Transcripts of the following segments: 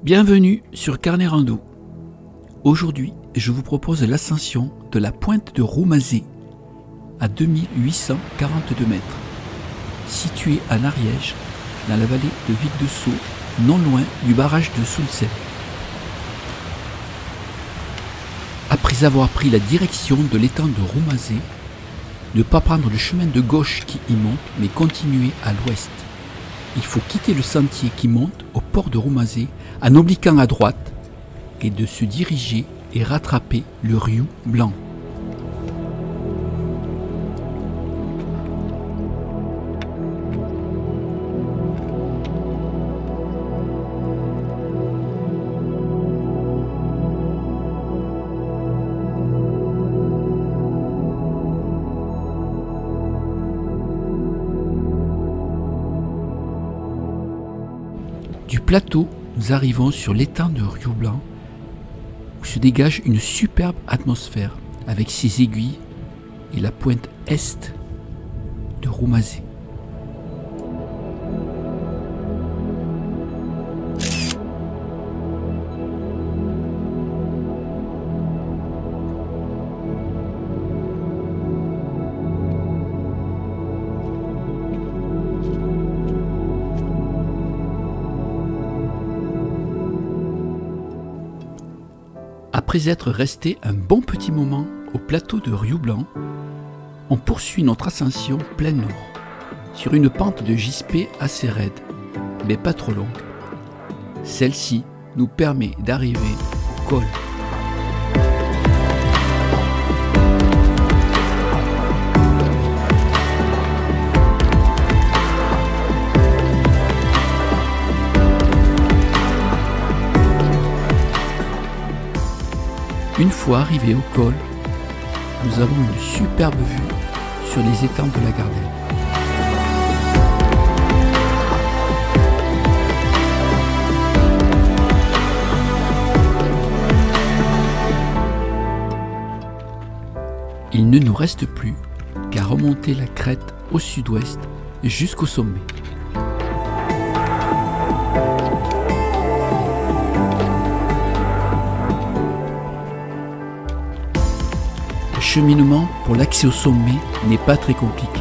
Bienvenue sur Carnet Rando. Aujourd'hui, je vous propose l'ascension de la pointe de Roumazet à 2842 mètres, située en Ariège, dans la vallée de Vic-de-Sceaux, non loin du barrage de Soulsem. Après avoir pris la direction de l'étang de Roumazet, ne pas prendre le chemin de gauche qui y monte, mais continuer à l'ouest. Il faut quitter le sentier qui monte au port de Roumazet en obliquant à droite et de se diriger et rattraper le Riou Blanc. Du plateau, nous arrivons sur l'étang de Riou Blanc où se dégage une superbe atmosphère avec ses aiguilles et la pointe est de Roumazet. Après être resté un bon petit moment au plateau de Riou Blanc, on poursuit notre ascension plein nord, sur une pente de Gispé assez raide, mais pas trop longue. Celle-ci nous permet d'arriver au col. Une fois arrivés au col, nous avons une superbe vue sur les étangs de la Gardelle. Il ne nous reste plus qu'à remonter la crête au sud-ouest jusqu'au sommet. Le cheminement pour l'accès au sommet n'est pas très compliqué.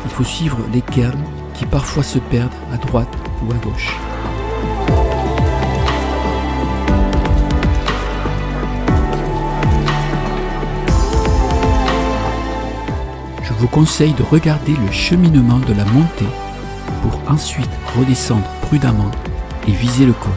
Il faut suivre les cairns qui parfois se perdent à droite ou à gauche. Je vous conseille de regarder le cheminement de la montée pour ensuite redescendre prudemment et viser le col.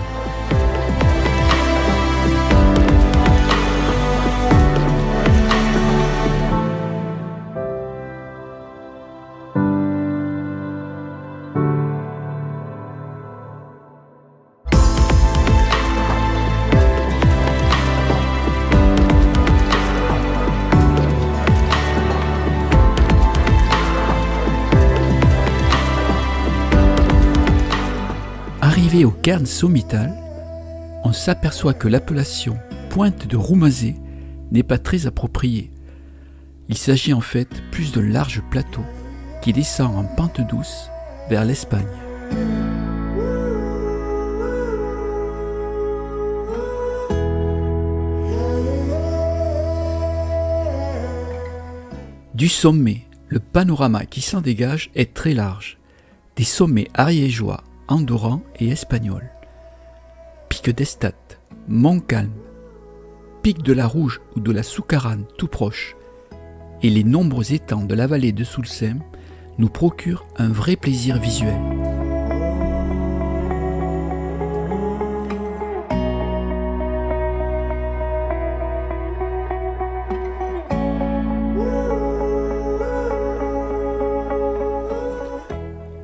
Arrivé au cairn sommital, on s'aperçoit que l'appellation pointe de Roumazet n'est pas très appropriée. Il s'agit en fait plus d'un large plateau qui descend en pente douce vers l'Espagne. Du sommet, le panorama qui s'en dégage est très large. Des sommets ariégeois, andorrans et espagnols. Pic d'Estat, Montcalm, pic de la Rouge ou de la Soucarrane tout proche, et les nombreux étangs de la vallée de Soulsem nous procurent un vrai plaisir visuel.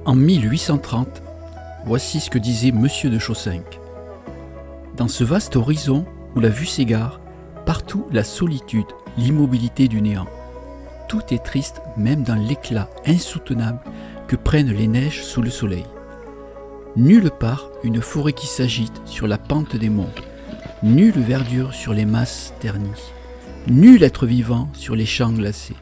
En 1830, voici ce que disait Monsieur de Chaussinck. Dans ce vaste horizon où la vue s'égare, partout la solitude, l'immobilité du néant. Tout est triste même dans l'éclat insoutenable que prennent les neiges sous le soleil. Nulle part une forêt qui s'agite sur la pente des monts, nulle verdure sur les masses ternies, nul être vivant sur les champs glacés,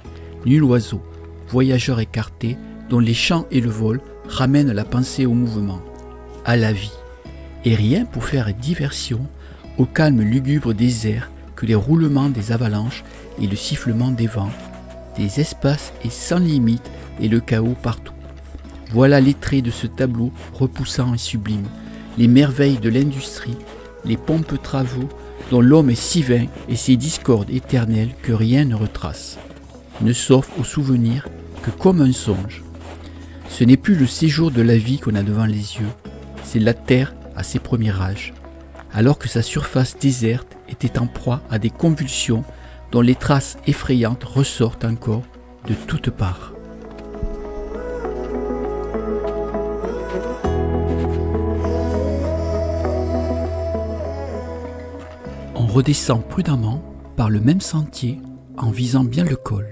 nul oiseau, voyageur écarté dont les chants et le vol ramènent la pensée au mouvement, à la vie. et rien pour faire diversion au calme lugubre des airs que les roulements des avalanches et le sifflement des vents, des espaces et sans limite et le chaos partout. Voilà les traits de ce tableau repoussant et sublime, les merveilles de l'industrie, les pompeux travaux dont l'homme est si vain et ces discordes éternelles que rien ne retrace, ne sauf au souvenir que comme un songe. Ce n'est plus le séjour de la vie qu'on a devant les yeux, c'est la terre à ses premiers âges, alors que sa surface déserte était en proie à des convulsions dont les traces effrayantes ressortent encore de toutes parts. On redescend prudemment par le même sentier en visant bien le col.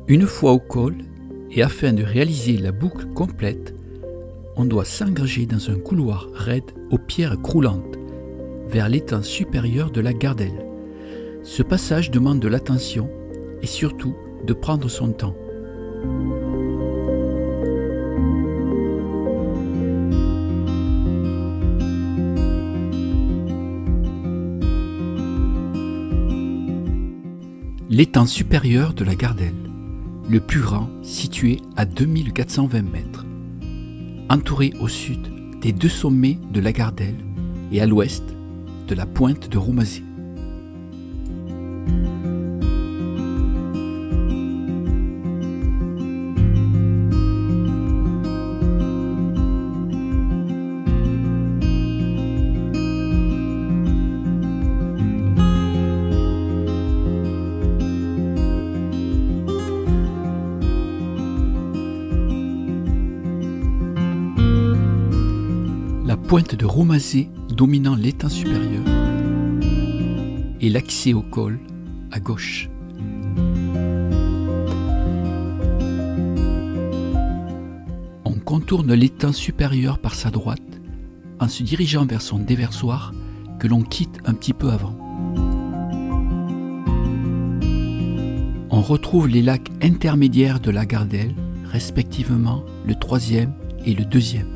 Une fois au col, et afin de réaliser la boucle complète, on doit s'engager dans un couloir raide aux pierres croulantes, vers l'étang supérieur de la Gardelle. Ce passage demande de l'attention et surtout de prendre son temps. L'étang supérieur de la Gardelle, le plus grand, situé à 2420 mètres, entouré au sud des deux sommets de la Gardelle et à l'ouest de la pointe de Roumazet. La pointe de Roumazet dominant l'étang supérieur et l'accès au col à gauche. On contourne l'étang supérieur par sa droite en se dirigeant vers son déversoir que l'on quitte un petit peu avant. On retrouve les lacs intermédiaires de la Gardelle, respectivement le 3e et le 2e.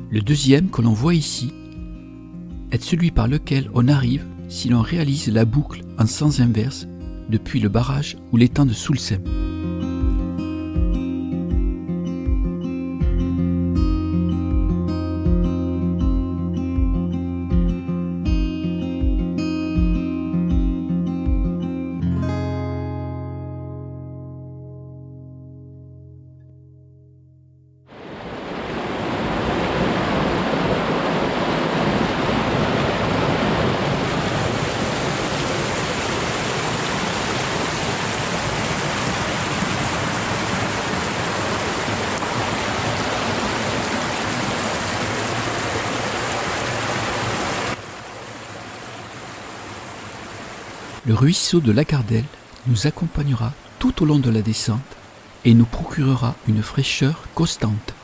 Le deuxième que l'on voit ici est celui par lequel on arrive si l'on réalise la boucle en sens inverse depuis le barrage ou l'étang de Soulsem. Le ruisseau de la Gardelle nous accompagnera tout au long de la descente et nous procurera une fraîcheur constante.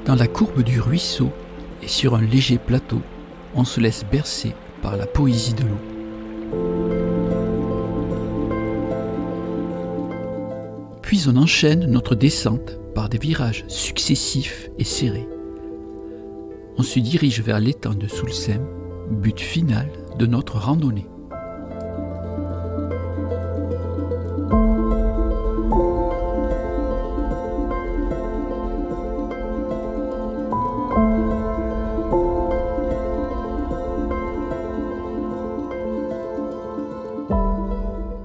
Dans la courbe du ruisseau et sur un léger plateau, on se laisse bercer par la poésie de l'eau. Puis on enchaîne notre descente par des virages successifs et serrés. On se dirige vers l'étang de Soulsem, but final de notre randonnée.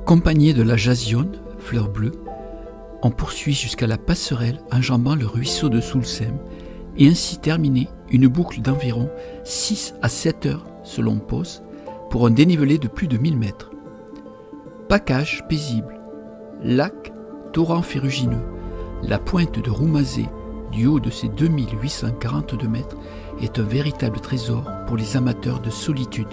Accompagné de la jasionne, fleur bleue, on poursuit jusqu'à la passerelle enjambant le ruisseau de Soulsem et ainsi terminer une boucle d'environ 6 à 7 heures selon Pos pour un dénivelé de plus de 1000 mètres. Pacage paisible, lac, torrent ferrugineux, la pointe de Roumazet du haut de ses 2842 mètres est un véritable trésor pour les amateurs de solitude.